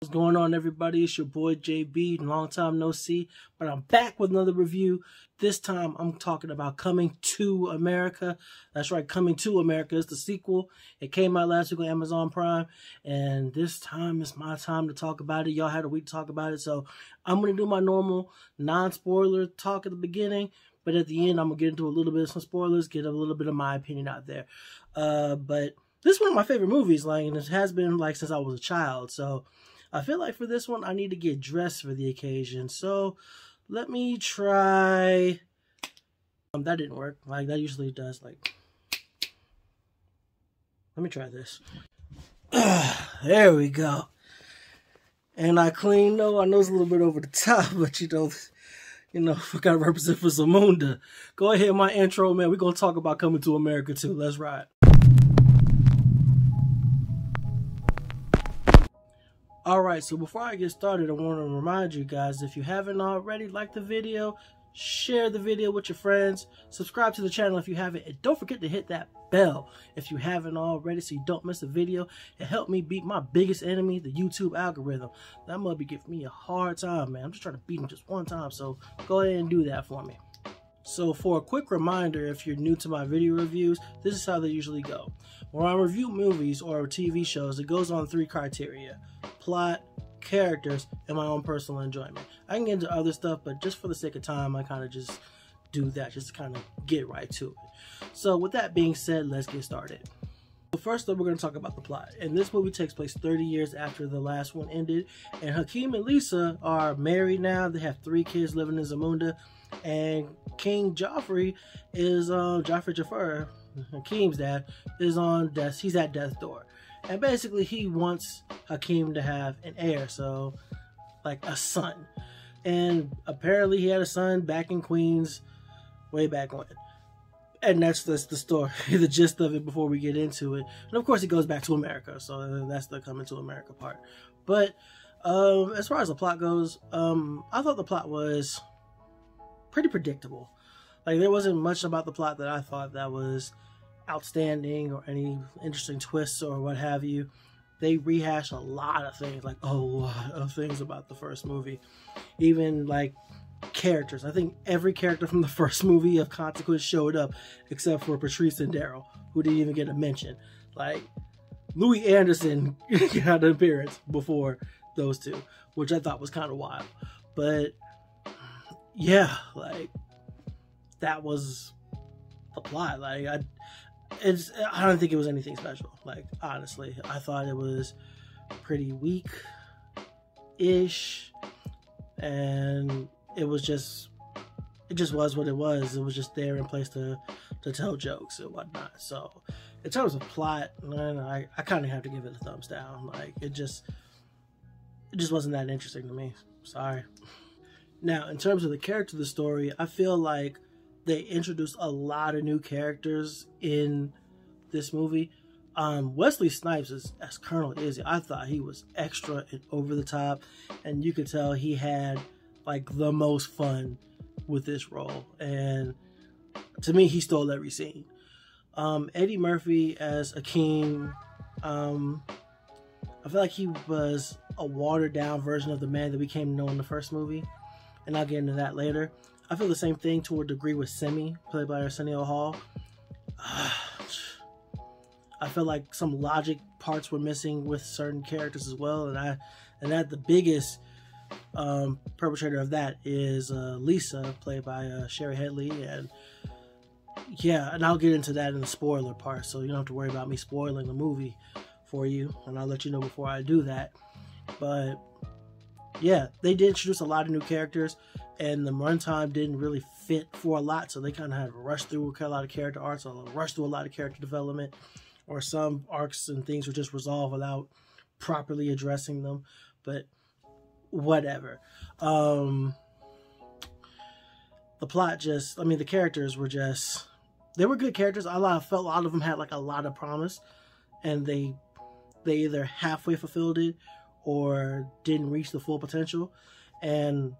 What's going on, everybody? It's your boy JB. Long time no see, but I'm back with another review. This time I'm talking about Coming to America. That's right, Coming to America is the sequel. It came out last week on Amazon Prime, and this time it's my time to talk about it. Y'all had a week to talk about it, so I'm going to do my normal non-spoiler talk at the beginning, but at the end I'm going to get into a little bit of some spoilers, get a little bit of my opinion out there. But this is one of my favorite movies, and it has been since I was a child, so I feel like for this one, I need to get dressed for the occasion. So let me try. That didn't work. That usually does. Let me try this. There we go. And I clean. No, I know it's a little bit over the top, but I gotta represent for Zamunda. Go ahead, my intro, man. We're gonna talk about Coming to America too. Let's ride. Alright, so before I get started, I want to remind you guys, if you haven't already, like the video, share the video with your friends, subscribe to the channel if you haven't, and don't forget to hit that bell if you haven't already so you don't miss a video. It helped me beat my biggest enemy, the YouTube algorithm. That must be giving me a hard time, man. I'm just trying to beat him just one time, so go ahead and do that for me. So for a quick reminder, if you're new to my video reviews, this is how they usually go. When I review movies or TV shows, it goes on 3 criteria: plot, characters, and my own personal enjoyment. I can get into other stuff, but just for the sake of time, I kind of just do that, just to kind of get right to it. So with that being said, let's get started. So first up, we're going to talk about the plot. And this movie takes place 30 years after the last one ended, and Hakeem and Lisa are married now. They have 3 kids living in Zamunda, and King Joffrey is Jafar, Hakeem's dad, is on death. He's at death's door, and basically he wants Hakeem to have an heir, so a son. And apparently he had a son back in Queens way back when. And that's the story, the gist of it before we get into it. And of course he goes back to America, so that's the Coming to America part. But as far as the plot goes, I thought the plot was pretty predictable. There wasn't much about the plot that I thought that was outstanding or any interesting twists or what have you. They rehash a lot of things, a lot of things about the first movie. Even characters. I think every character from the first movie of consequence showed up except for Patrice and Daryl, who didn't even get a mention. Louis Anderson got an appearance before those two, which I thought was kind of wild. But yeah, that was the plot. I don't think it was anything special. Honestly, I thought it was pretty weak-ish, and it just was what it was. It was just there in place to tell jokes and whatnot. So in terms of plot, I kind of have to give it a thumbs down. It just wasn't that interesting to me. Sorry. Now, in terms of the character of the story, I feel like they introduced a lot of new characters in this movie. Wesley Snipes as Colonel Izzy, I thought he was extra and over the top, and you could tell he had the most fun with this role, and to me he stole every scene. Eddie Murphy as Akeem, I feel like he was a watered down version of the man that we came to know in the first movie, and I'll get into that later. I feel the same thing to a degree with Semi, played by Arsenio Hall. I feel like some logic parts were missing with certain characters as well, and that the biggest perpetrator of that is Lisa, played by Sherry Headley. And yeah, and I'll get into that in the spoiler part, so you don't have to worry about me spoiling the movie for you, and I'll let you know before I do that. But yeah, they did introduce a lot of new characters, and the runtime didn't really fit for a lot, so they kind of had to rush through a lot of character arcs, or rush through a lot of character development, or some arcs and things were just resolved without properly addressing them. But whatever. The plot the characters were they were good characters. I felt a lot of them had a lot of promise, and they either halfway fulfilled it or didn't reach the full potential. And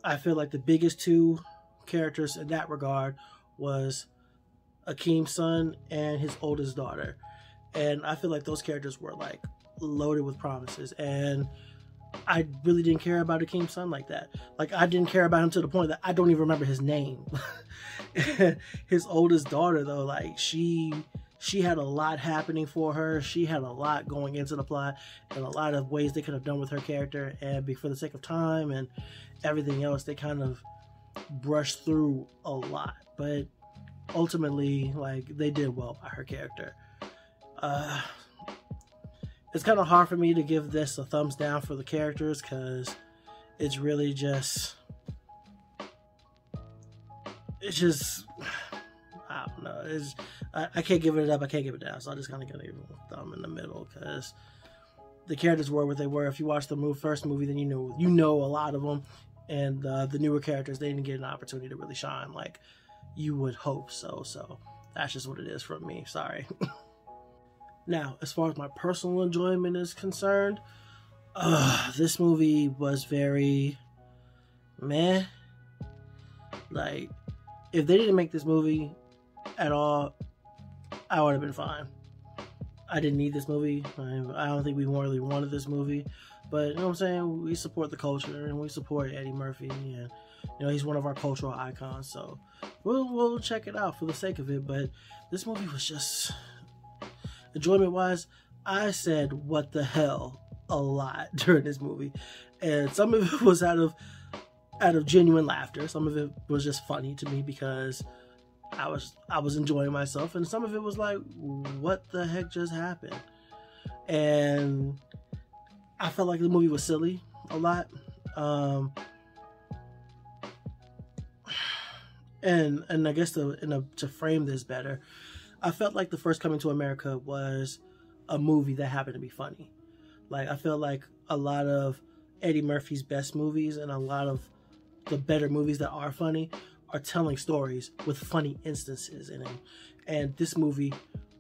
I feel like the biggest 2 characters in that regard was Akeem's son and his oldest daughter. And I feel like those characters were loaded with promises, and I really didn't care about Akeem's son like that. Like, I didn't care about him to the point that I don't even remember his name. His oldest daughter, though, like, she had a lot happening for her. She had a lot going into the plot, and a lot of ways they could have done with her character, and for the sake of time and everything else, they kind of brushed through a lot. But ultimately, like, they did well by her character. It's kind of hard for me to give this a thumbs down for the characters, because it's really just, I don't know. I can't give it up, I can't give it down. So I just kind of got a thumb in the middle, because the characters were what they were. If you watch the first movie, then you know a lot of them, and the newer characters, they didn't get an opportunity to really shine like you would hope so. So that's just what it is from me. Sorry. Now, as far as my personal enjoyment is concerned, this movie was very meh. Like, if they didn't make this movie at all, I would have been fine. I didn't need this movie. I don't think we really wanted this movie. But, you know what I'm saying? We support the culture, and we support Eddie Murphy, and, you know, he's one of our cultural icons. So we'll check it out for the sake of it. But this movie was just, enjoyment-wise, I said, what the hell, a lot during this movie. And some of it was out of genuine laughter. Some of it was just funny to me because I was enjoying myself, and some of it was like, what the heck just happened? And I felt like the movie was silly a lot. And I guess to frame this better, I felt like The First Coming to America was a movie that happened to be funny. Like, I feel like a lot of Eddie Murphy's best movies and a lot of the better movies that are funny are telling stories with funny instances in them. And this movie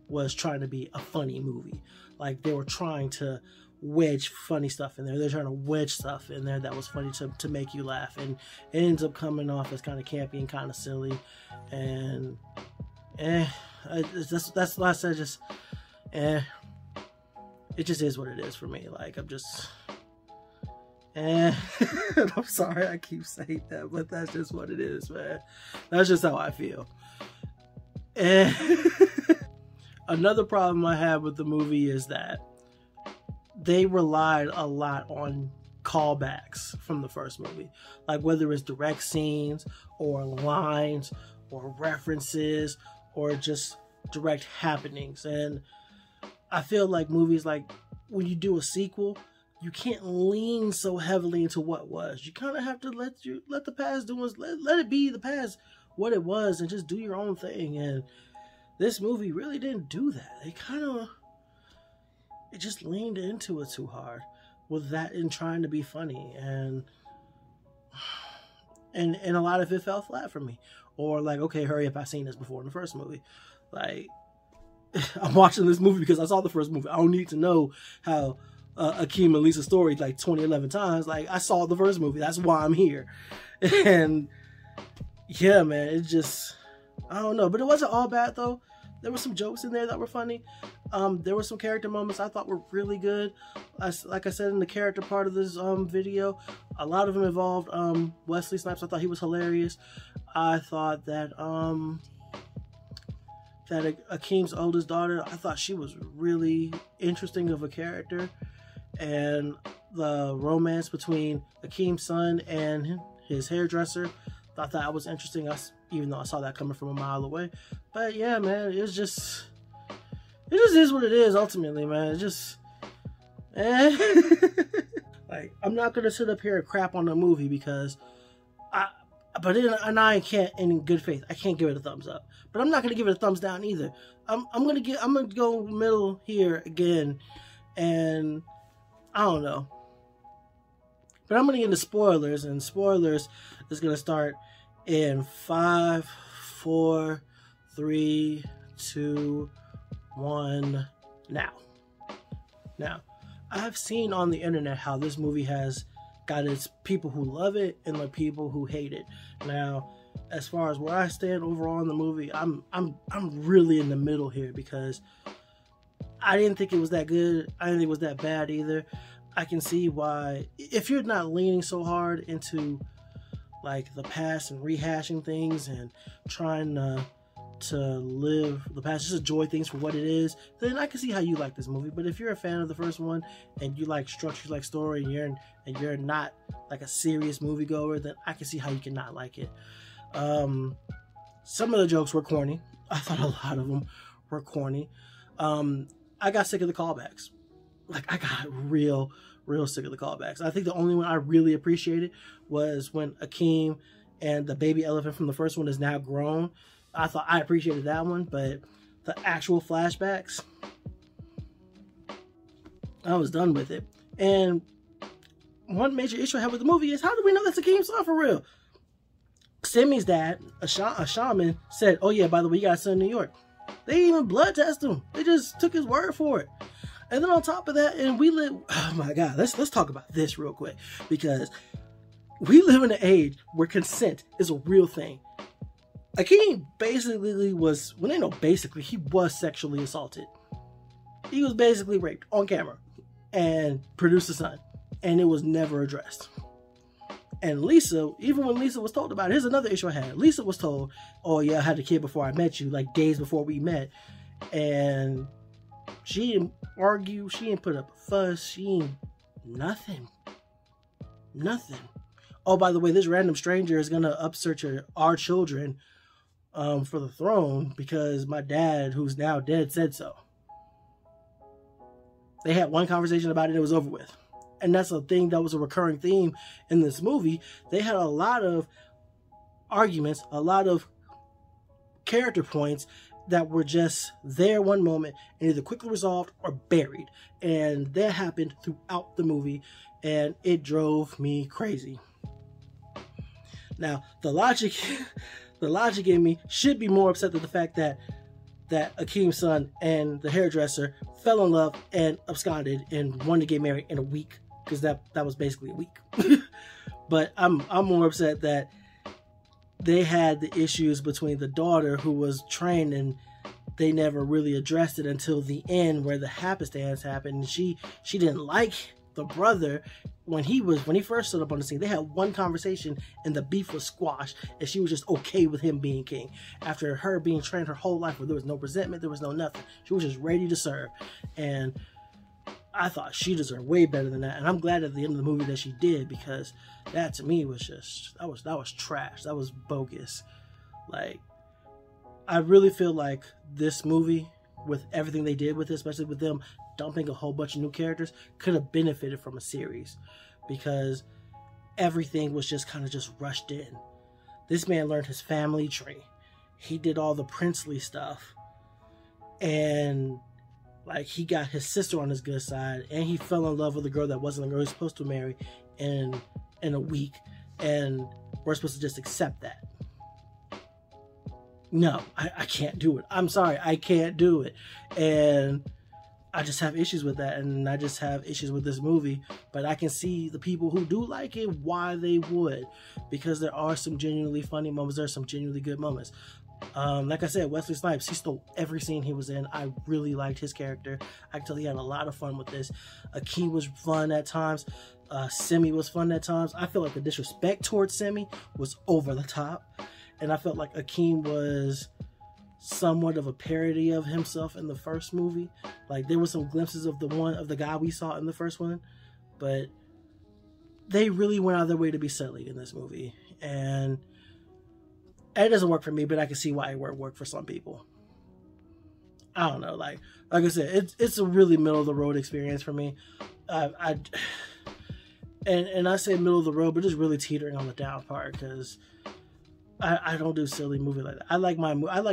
was trying to be a funny movie. Like, they were trying to wedge funny stuff in there. They're trying to wedge stuff in there that was funny to make you laugh. And it ends up coming off as kind of campy and kind of silly. And that's why I said just, it just is what it is for me. Like, I'm just, I'm sorry I keep saying that, but that's just what it is, man. That's just how I feel. Another problem I have with the movie is that they relied a lot on callbacks from the first movie. Like, whether it's direct scenes or lines or references or just direct happenings. And I feel like movies, like, when you do a sequel, you can't lean so heavily into what was. You kind of have to let the past do let it be the past what it was, and just do your own thing. And this movie really didn't do that. It just leaned into it too hard with that in trying to be funny, and a lot of it fell flat for me. Or like, okay, hurry up, I've seen this before in the first movie. Like, I'm watching this movie because I saw the first movie. I don't need to know how Akeem and Lisa's story like 20-11 times. Like, I saw the first movie. That's why I'm here. And yeah, man, it just, I don't know. But it wasn't all bad, though. There were some jokes in there that were funny. There were some character moments I thought were really good. Like I said in the character part of this video, a lot of them involved Wesley Snipes. I thought he was hilarious. I thought that Akeem's oldest daughter, I thought she was really interesting of a character. And the romance between Akeem's son and his hairdresser, thought that was interesting, even though I saw that coming from a mile away. But yeah, man, it just is what it is ultimately, man. It just, like, I'm not gonna sit up here and crap on the movie because I can't, in good faith, I can't give it a thumbs up. But I'm not gonna give it a thumbs down either. I'm gonna go middle here again, and I don't know. But I'm gonna get into spoilers, and spoilers is gonna start in 5, 4, 3, 2, 1, now. Now, I've seen on the internet how this movie has got its people who love it and the people who hate it. Now, as far as where I stand overall in the movie, I'm really in the middle here, because I didn't think it was that good. I didn't think it was that bad either. I can see why, if you're not leaning so hard into like the past and rehashing things and trying to live the past, just enjoy things for what it is, then I can see how you like this movie. But if you're a fan of the first one and you like structure, like story, and you're not like a serious moviegoer, then I can see how you cannot like it. Some of the jokes were corny. I thought a lot of them were corny. I got sick of the callbacks. Like, I got real sick of the callbacks. I think the only one I really appreciated was when Akeem and the baby elephant from the first one is now grown. I thought I appreciated that one, but the actual flashbacks, I was done with it. And one major issue I have with the movie is, how do we know that's Akeem's son for real? Simi's dad, a shaman, said, oh yeah, by the way, you got a son in New York. They didn't even blood test him. They just took his word for it. And then on top of that, and we live, oh my God, let's talk about this real quick, because we live in an age where consent is a real thing. Akeem basically was, well, they know basically, he was sexually assaulted. He was basically raped on camera and produced a son, and it was never addressed. And Lisa, even when Lisa was told about it, here's another issue I had. Lisa was told, oh yeah, I had a kid before I met you, like days before we met. And she didn't argue, she didn't put up a fuss, she didn't, nothing. Oh, by the way, this random stranger is gonna upsearch our children for the throne because my dad, who's now dead, said so. They had one conversation about it, it was over with. And that's a thing that was a recurring theme in this movie. They had a lot of arguments, a lot of character points that were just there one moment and either quickly resolved or buried. And that happened throughout the movie, and it drove me crazy. Now, the logic in me should be more upset at the fact that Akeem's son and the hairdresser fell in love and absconded and wanted to get married in a week, because that was basically a week. But I'm more upset that they had the issues between the daughter, who was trained, and they never really addressed it until the end where the happenstance happened. And she didn't like the brother when he first stood up on the scene. They had one conversation and the beef was squashed, and she was just okay with him being king after her being trained her whole life where there was no resentment, there was no nothing. She was just ready to serve. And I thought she deserved way better than that, and I'm glad at the end of the movie that she did, because that to me was just, that was trash. That was bogus. Like, I really feel like this movie, with everything they did with it, especially with them dumping a whole bunch of new characters, could have benefited from a series, because everything was just kind of just rushed in. This man learned his family tree. He did all the princely stuff, and like, he got his sister on his good side, and he fell in love with a girl that wasn't the girl he was supposed to marry in a week, and we're supposed to just accept that. No, I can't do it. I'm sorry, I can't do it. And I just have issues with that, and I just have issues with this movie. But I can see the people who do like it, why they would, because there are some genuinely funny moments, there are some genuinely good moments. Like I said, Wesley Snipes, he stole every scene he was in. I really liked his character. I can tell he had a lot of fun with this. Akeem was fun at times. Simi was fun at times. I feel like the disrespect towards Simi was over the top, and I felt like Akeem was somewhat of a parody of himself in the first movie. Like, there were some glimpses of the guy we saw in the first one, but they really went out of their way to be silly in this movie, and it doesn't work for me, but I can see why it would work for some people. I don't know, like I said, it's a really middle of the road experience for me. And I say middle of the road, but just really teetering on the down part, because I don't do silly movies like that. I like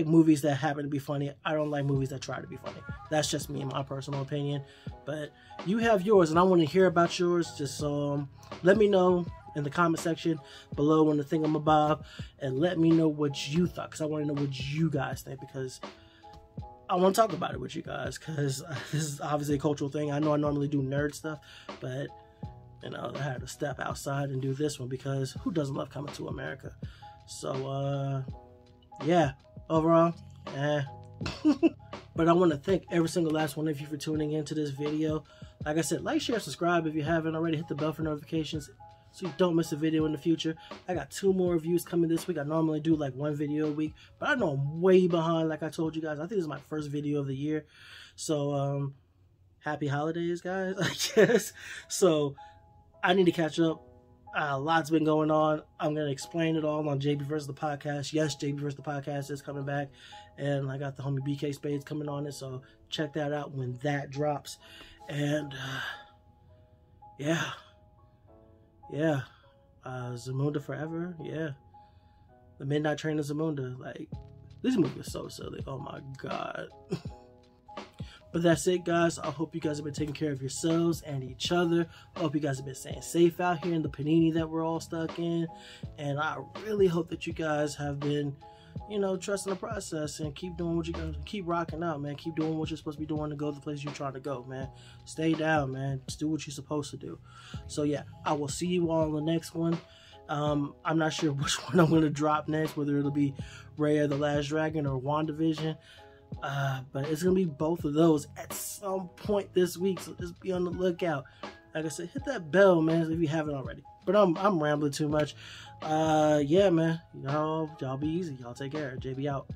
movies that happen to be funny. I don't like movies that try to be funny. That's just me, in my personal opinion. But you have yours, and I want to hear about yours. Just let me know in the comment section below on the thingamabob, and let me know what you thought, because I want to know what you guys think, because I want to talk about it with you guys, because this is obviously a cultural thing. I know I normally do nerd stuff, but you know, I had to step outside and do this one, because who doesn't love Coming to America? So yeah, overall, But I want to thank every single last one of you for tuning into this video. Like I said, like, share, subscribe if you haven't already. Hit the bell for notifications so you don't miss a video in the future. I got 2 more reviews coming this week. I normally do like 1 video a week, but I know I'm way behind. Like I told you guys, I think this is my first video of the year. So happy holidays, guys, I guess. So I need to catch up. A lot's been going on. I'm going to explain it all on JB Versus the Podcast. Yes, JB Versus the Podcast is coming back. And I got the homie BK Spades coming on it. So check that out when that drops. And yeah. Zamunda Forever. Yeah. The Midnight Train of Zamunda. Like, this movie is so silly. Oh my God. But that's it, guys. I hope you guys have been taking care of yourselves and each other. I hope you guys have been staying safe out here in the panini that we're all stuck in. And I really hope that you guys have been, you know, trusting the process and keep doing what you guys, keep rocking out, man. Keep doing what you're supposed to be doing to go the place you're trying to go, man. Stay down, man. Just do what you're supposed to do. So yeah, I will see you all in the next one. I'm not sure which one I'm going to drop next, whether it'll be Raya the Last Dragon or WandaVision. But it's gonna be both of those at some point this week, so just be on the lookout. Like I said, hit that bell, man, if you haven't already. But I'm rambling too much. Yeah, man, y'all be easy. Y'all take care. JB out.